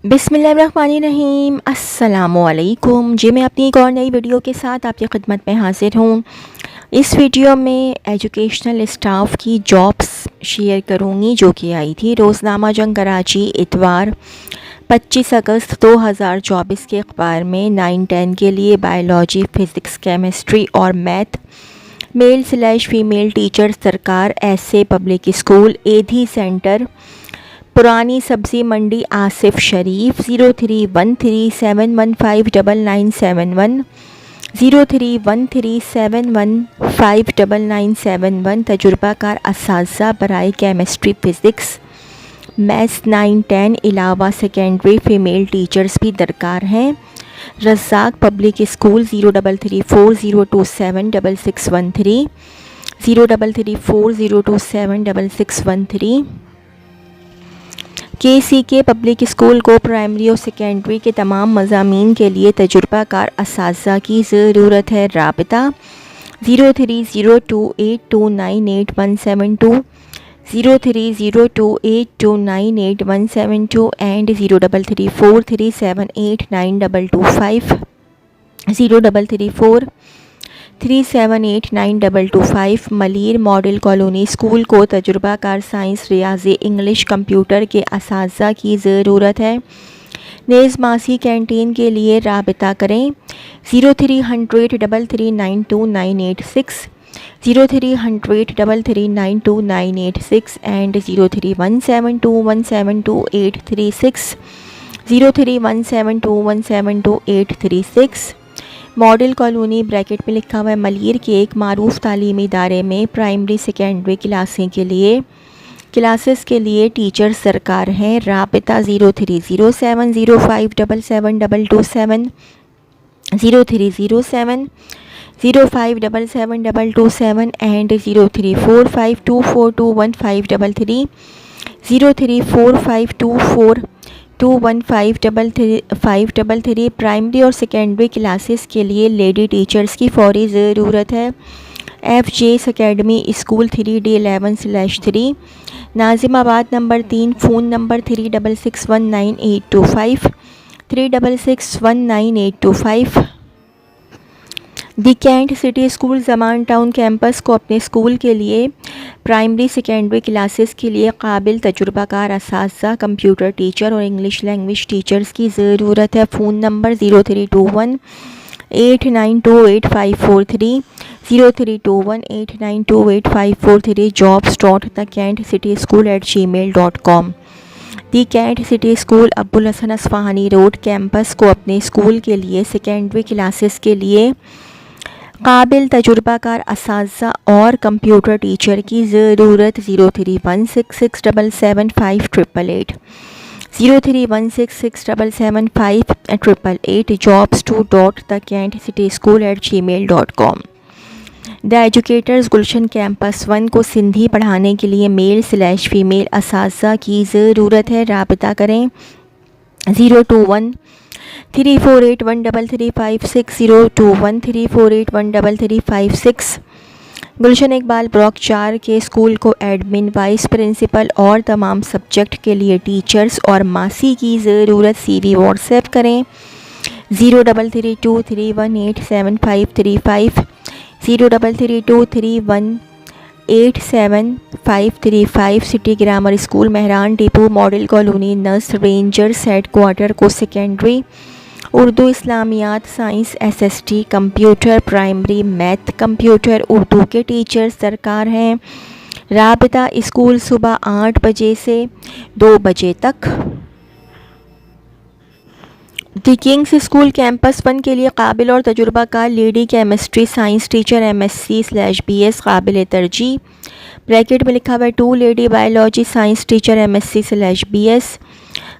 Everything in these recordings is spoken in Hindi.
बिस्मिल्लाहिर्रहमानिर्रहीम। अस्सलामुअलैकुम जी, मैं अपनी एक और नई वीडियो के साथ आपकी खिदमत में हाजिर हूँ। इस वीडियो में एजुकेशनल स्टाफ की जॉब्स शेयर करूँगी जो कि आई थी रोज़नामा जंग कराची इतवार 25 अगस्त 2024 के अखबार में 9-10 के लिए बायोलॉजी, फ़िज़िक्स, केमिस्ट्री और मैथ मेल/फीमेल टीचर सरकार ऐसे पब्लिक स्कूल एधी सेंटर पुरानी सब्ज़ी मंडी आसिफ शरीफ 0313715971 0313715971 तजुर्बाकार असातिज़ा बराए केमिस्ट्री, फ़िज़िक्स, मैथ्स 9-10 अलावा सेकेंडरी फ़ीमेल टीचर्स भी दरकार हैं। Razzaq public school 033402766613 033402766613। KCK public school को प्राइमरी और सेकेंडरी के तमाम मज़ामीन के लिए तजुर्बाकार असातिज़ा की ज़रूरत है। राबिता 030282981172 030282981172 and 0334378922 0334378922। Malir model colony school को तजुर्बाकार साइंस, रियाजी, इंग्लिश, कंप्यूटर के असातिज़ा की ज़रूरत है। नेज़ मासी कैंटीन के लिए राबिता करें 0300339296 0300339296 एंड 031721723836 031721723836। मॉडल कॉलोनी ब्रैकेट में लिखा हुआ है मलीर के एक मारूफ तालीमी इदारे में प्राइमरी सेकेंडरी क्लासेस के लिए टीचर सरकार हैं। राबिता 0307057722 0307057722 एंड 0345242153 0345242153 प्राइमरी और सेकेंडरी क्लासेस के लिए लेडी टीचर्स की फौरी ज़रूरत है। FJ's academy school 3D11/3 Nazimabad number 3 phone number 36619825 36619825। दी कैंट सिटी स्कूल ज़मान टाउन कैंपस को अपने स्कूल के लिए प्राइमरी सेकेंडरी क्लासेस के लिए काबिल तजुर्बाकार असातिज़ा, कंप्यूटर टीचर और इंग्लिश लैंग्वेज टीचर्स की ज़रूरत है। Phone number 032189285543 032189285543 jobs.thecantcityschool@gmail.com। The cantt city school Abul Hasan Isfahani road campus को अपने स्कूल के लिए सेकेंडरी क्लासेस के लिए काबिल तजुर्बाकार असातिज़ा और कंप्यूटर टीचर की ज़रूरत। 0316677588 0316677588 jobs2.thecantcityschool@gmail.com। The educators Gulshan campus 1 को सिंधी पढ़ाने के लिए मेल/फीमेल असातिज़ा की ज़रूरत है। राबिता करें 02134813356 02134813356। गुलशन इकबाल ब्लॉक 4 के स्कूल को एडमिन, वाइस प्रिंसिपल और तमाम सब्जेक्ट के लिए टीचर्स और मासी की ज़रूरत। CV व्हाट्सएप करें 0332318755 0332318755। City grammar school Mehran depot model colony near rangers headquarters को secondary Urdu, Islamiat, science, SST, computer, primary math, computer, Urdu के टीचर्स दरकार हैं। राबिता स्कूल सुबह 8 बजे से 2 बजे तक। दी किंग्स स्कूल कैंपस 1 के लिए काबिल और तजुर्बाकार lady chemistry science teacher MSc/BS काबिल तरजीह। ब्रैकेट में लिखा हुआ है 2 lady biology science teacher MSc/BS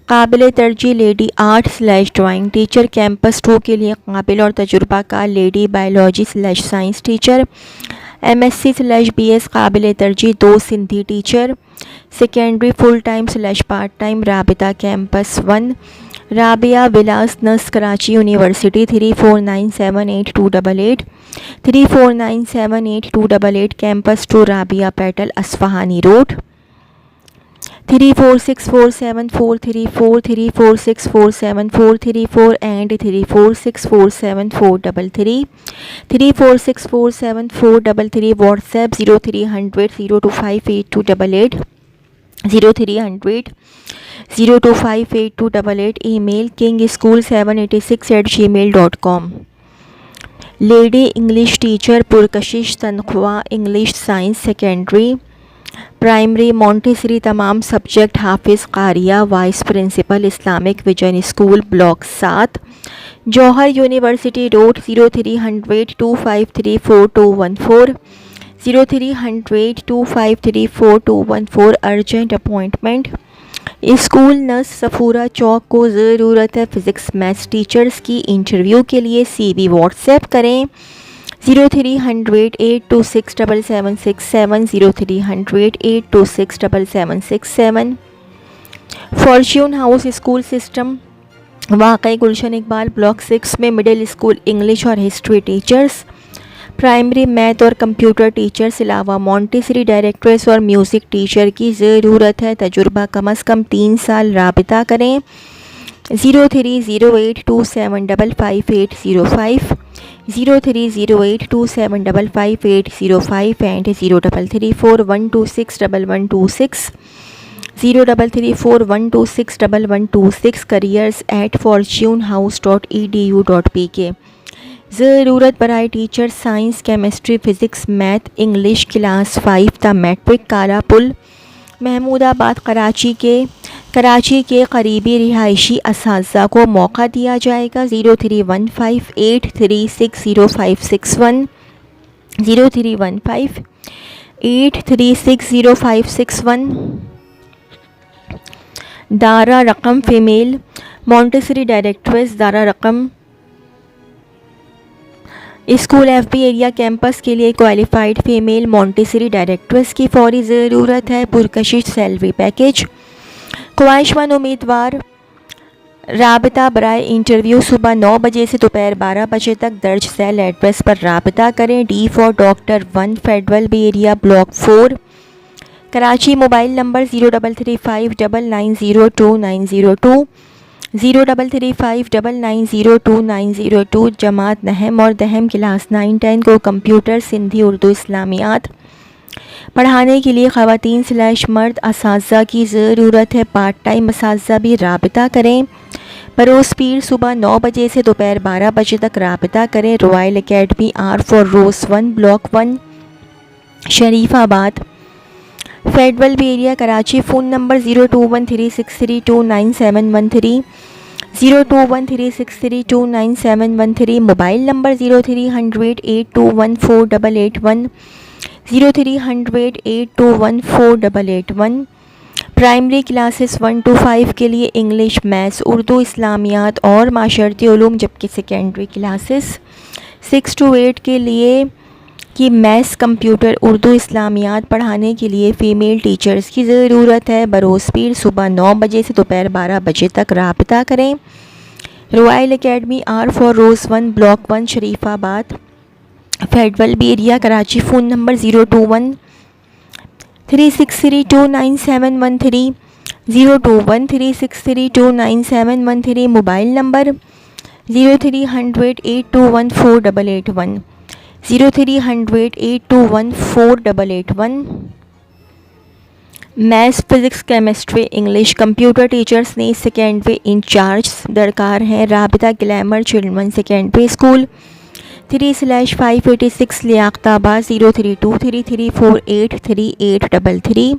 काबिल तरजीह लेडी आर्ट/ड्राइंग टीचर। कैंपस 2 के लिए काबिल और तजुर्बाकार लेडी बायोलॉजी/साइंस टीचर MSc/BS काबिल तरजीह 2 Sindhi teacher. Secondary full time part time. राबिता campus 1 Rabia villas near Karachi university 34978288 34978288 campus 2 Rabia petal Isfahani road 34647434, 34647434 and 34647433, 34647433. WhatsApp 0300 0258288, 0300 0258288. Email kingschool786@gmail.com. Lady English teacher पुरकशिश तनख्वाह English science secondary primary montessori तमाम सब्जेक्ट हाफिज़ कारिया vice principal Islamic vision school block 7 Jauhar university road 0300 2534214, 0300 2534214. Urgent appointment. School near Safoora Chowk को ज़रूरत है फ़िज़िक्स मैथ्स टीचर्स की. इंटरव्यू के लिए CV व्हाट्सएप करें 0300 826 7767, 0300 826 7767. फॉर्च्यून हाउस स्कूल सिस्टम वाकई गुलशन इकबाल ब्लॉक 6 में मिडिल स्कूल इंग्लिश और हिस्ट्री टीचर्स, प्राइमरी मैथ और कंप्यूटर टीचर्स अलावा मॉन्टेसरी डायरेक्ट्रेस और म्यूज़िक टीचर की ज़रूरत है. तजुर्बा कम अज़ कम 3 साल. राबिता करें 030827555805, 030827555805 and 0334126126, 0334126126. careers@fortunehouse.edu.pk. ज़रूरत बराए teacher science chemistry physics math English class 5 द मैट्रिक काला पुल महमूदाबाद कराची के करीबी रिहायशी असातिज़ा को मौका दिया जाएगा. 031583605661, 031583605661. दारा रकम फ़ीमेल मॉन्टेसरी डायरेक्ट्रेस दारा रकम स्कूल FB एरिया कैंपस के लिए क्वालिफाइड फ़ीमेल मॉन्टेसरी डायरेक्ट्रेस की फौरी ज़रूरत है. पुरकशिश सैलरी पैकेज. ख्वाहिशमंद उम्मीदवार राबिता बराए इंटरव्यू सुबह 9 बजे से दोपहर 12 बजे तक दर्ज सेल एड्रेस पर राबिता करें. D for doctor 1 federal B area block 4 Karachi. Mobile number 0335990290, 0335990290. जमात नहम और दहम क्लास 9-10 को कंप्यूटर सिंधी उर्दू इस्लामियात पढ़ाने के लिए ख़वातीन/मर्द असातिज़ा की ज़रूरत है. पार्ट टाइम असातिज़ा भी. राबिता करें बरोज़ पीर सुबह 9 बजे से दोपहर 12 बजे तक. राबिता करें. Royal academy R for rose 1 block 1 Sharifabad federal B area Karachi. Phone number 021363297113, 021363297113. Mobile number 0300 8214881, 0300 8214881. Primary classes 1 to 5 के लिए इंग्लिश मैथ्स उर्दू इस्लामियात और माशरती उलूम, जबकि सेकेंडरी क्लासेस 6 to 8 के लिए कि मैथ्स कंप्यूटर उर्दू इस्लामियात पढ़ाने के लिए फ़ीमेल टीचर्स की ज़रूरत है. बरोज़ पीर सुबह 9 बजे से दोपहर 12 बजे तक. राबिता करें. Royal academy R for rose 1 block 1 Sharifabad federal B area Karachi. Phone number 021363297113, 021363297113. Mobile number 0300 8214881, 0300 8214881. Maths physics chemistry English computer teachers ने सेकेंडरी इंचार्ज दरकार हैं. राबिता glamour children secondary school 3/586 Liaquatabad. 032334833833,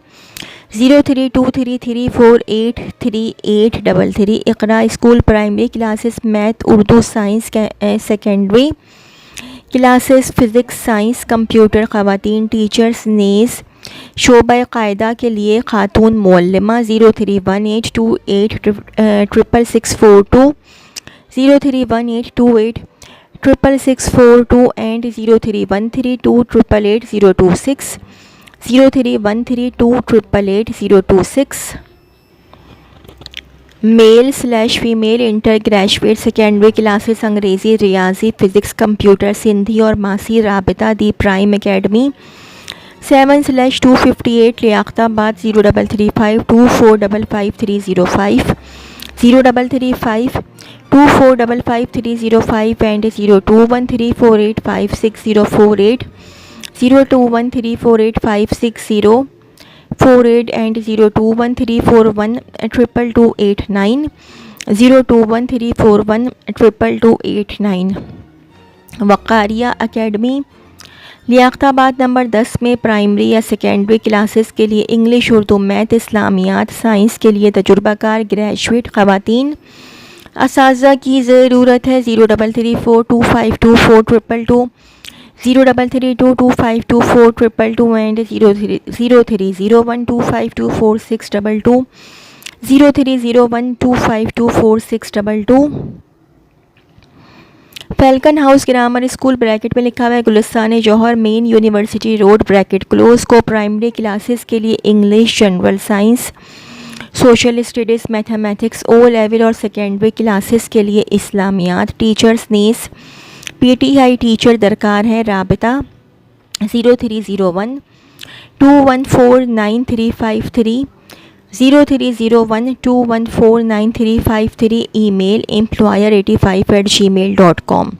032334833833. Iqra school primary classes math Urdu science secondary classes physics science computer ख़वातीन टीचर्स नेज़ शोबा कायदा के लिए खातून मुअल्लिमा. 0318286642, 0318286642 and 0313288026, 0313288026. Male female inter graduate secondary classes अंग्रेज़ी रियाजी फ़िज़िक्स कंप्यूटर सिंधी और मासी. राबिता the prime academy 7/258 Liaquatabad 033524555305 033524555305 and 0213485604 0213485604 and 0213412289 0213412289। Waqaria academy Liaquatabad number 10 में प्राइमरी या सेकेंडरी क्लासेस के लिए English, Urdu, math, Islamiat, science के लिए तजुर्बाकार ग्रेजुएट ख़वातीन असातिज़ा की ज़रूरत है। 0334252422 0332252422 and 0301252462 0301252462। Falcon house grammar school bracket में लिखा हुआ है Gulistan Jauhar main university road bracket close को प्राइमरी क्लासेस के लिए English, general science, social studies, mathematics O level और सेकेंडरी क्लासेस के लिए इस्लामियात टीचर्स नेस PTI टीचर दरकार है। राबिता 0301214953 0301214953 email employer85@gmail.com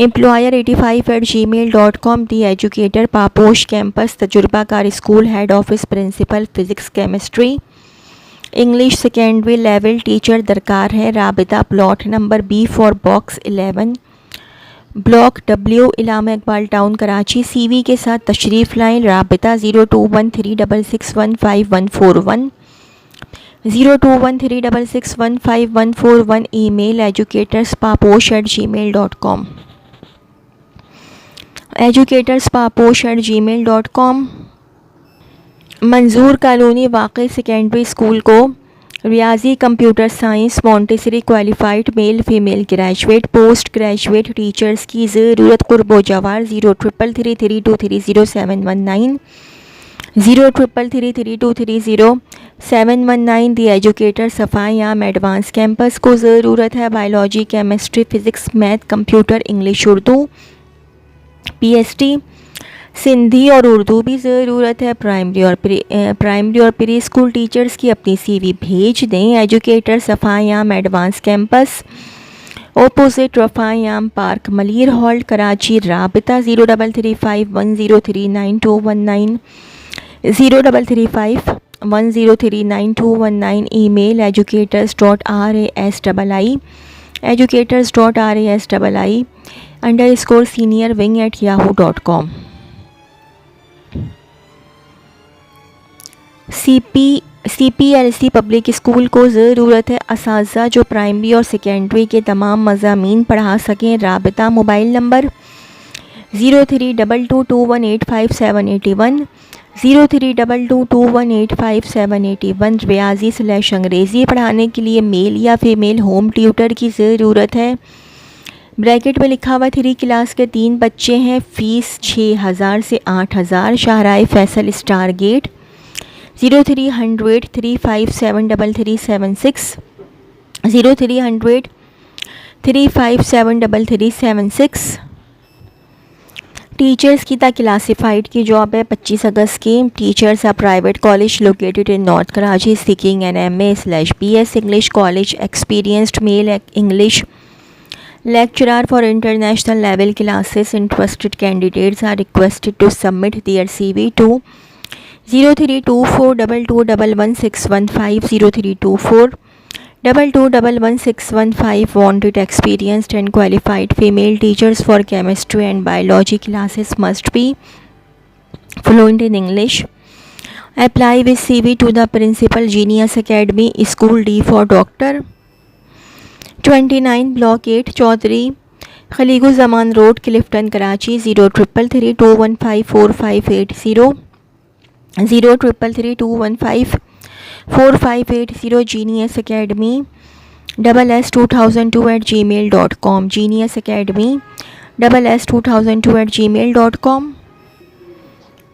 employer85@gmail.com। The educator Paposh campus तजुर्बाकार school head office principal physics chemistry English secondary level teacher दरकार है। राबिता plot number B for box 11 block W Allama Iqbal town Karachi. CV के साथ तशरीफ़ लाइन। राबिता 0213661541 0213661541 email educatorspaposh@gmail.com educatorspaposh@gmail.com। मंजूर कॉलोनी वाक़ई सेकेंडरी स्कूल को रियाजी, computer science, montessori qualified male female graduate post graduate teachers की ज़रूरत। कुर्बो जवार 0333230719 0333230719। दी एजुकेटर सफ़ायाम एडवांस कैंपस को ज़रूरत है। Biology, chemistry, physics, math, computer, English, Urdu, PST, Sindhi और उर्दू भी ज़रूरत है। प्राइमरी और प्री स्कूल टीचर्स की अपनी CV भेज दें। एजुकेटर सफ़ायाम एडवांस कैंपस ओपोजिट रफ़ायाम पार्क मलीर हॉल कराची। राबिता 0335103919 0335103919 email educators.rasii_seniorwing@yahoo.com। CPLC public school को ज़रूरत है असातिज़ा जो प्राइमरी और सेकेंडरी के तमाम मज़ामीन पढ़ा सकें। राबिता मोबाइल नंबर 0322218571 0322218571। रियाजी/अंग्रेज़ी पढ़ाने के लिए मेल या फीमेल होम ट्यूटर की ज़रूरत है। ब्रैकेट में लिखा हुआ 3 क्लास के 3 बच्चे हैं। फ़ीस 6000 से 8000। Shahrae Faisal star gate 0300357336 0300357336। Teachers की क्लासिफाइड की जॉब है 25 अगस्त की। Teachers are private college located in north Karachi seeking an MA/BS English college experienced male English lecturer for international level classes. Interested candidates are requested to submit their CV to 032422111615 032422111615। Wanted experienced and qualified female teachers for chemistry and biology classes must be fluent in English. Apply with CV to the principal Genius Academy School D for Doctor 29 block 8 Chaudhry Khaliquzzaman road Clifton Karachi. 0333215458 0333215458 genius academy SS2002@gmail.com genius academy SS2002@gmail.com।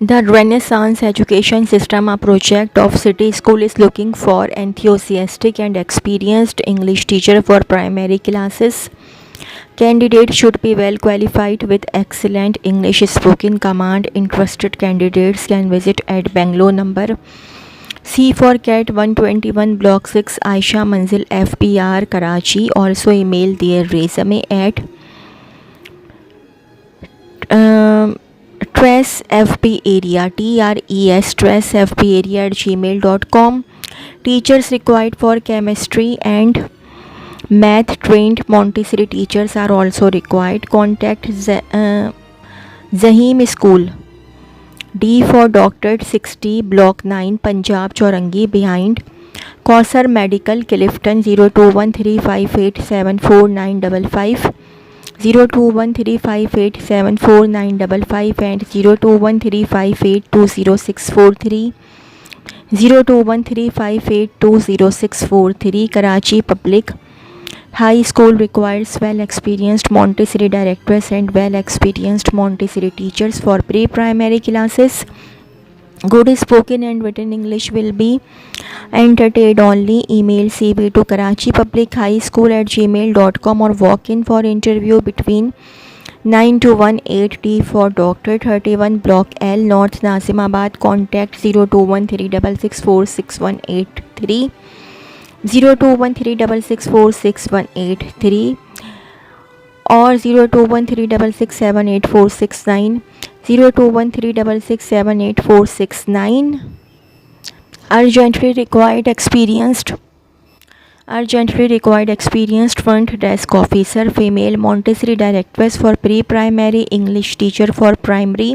The Renaissance Education System, a project of City School, is looking for enthusiastic and experienced English teacher for primary classes Candidate should be well qualified with excellent English spoken command. Interested candidates can visit at Bangalore number C for Cat 121 Block 6 Aisha Manzil FPR Karachi. Also email their resume at tressfparea tressfparea@gmail.com. Teachers required for chemistry and math trained Montessori teachers are also required. Contact Zahim School D for Doctorate 60 Block 9 Punjab Chaurangi behind Kausar Medical Clifton 0213587495 0213587495 and 0213582063 0213582063. Karachi Public High School requires well-experienced Montessori directors and well-experienced Montessori teachers for pre-primary classes. Good spoken and written English will be entertained only. Email cv to karachipublichighschool@gmail.com or walk in for interview between 9 to 1. 8D for Doctor 31 Block L North Nazimabad. Contact 021366468183 021366468183 or 021366784669 021366784669. Urgently required experienced front desk officer female Montessori directress for pre-primary, English teacher for primary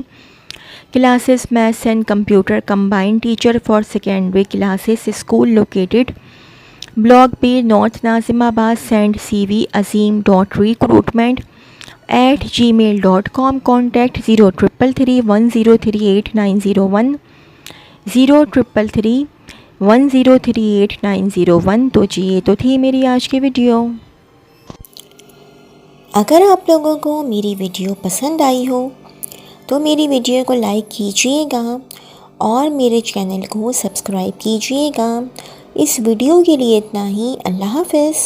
classes, maths and computer combined, teacher for secondary classes. School located Block B North Nazimabad. Send CV azim.recruitment@gmail.com. Contact 0333103890 0333103890। तो जी ये तो थी मेरी आज की वीडियो। अगर आप लोगों को मेरी वीडियो पसंद आई हो तो मेरी वीडियो को लाइक कीजिएगा और मेरे चैनल को सब्सक्राइब कीजिएगा। इस वीडियो के लिए इतना ही। अल्लाह हाफ़िज़।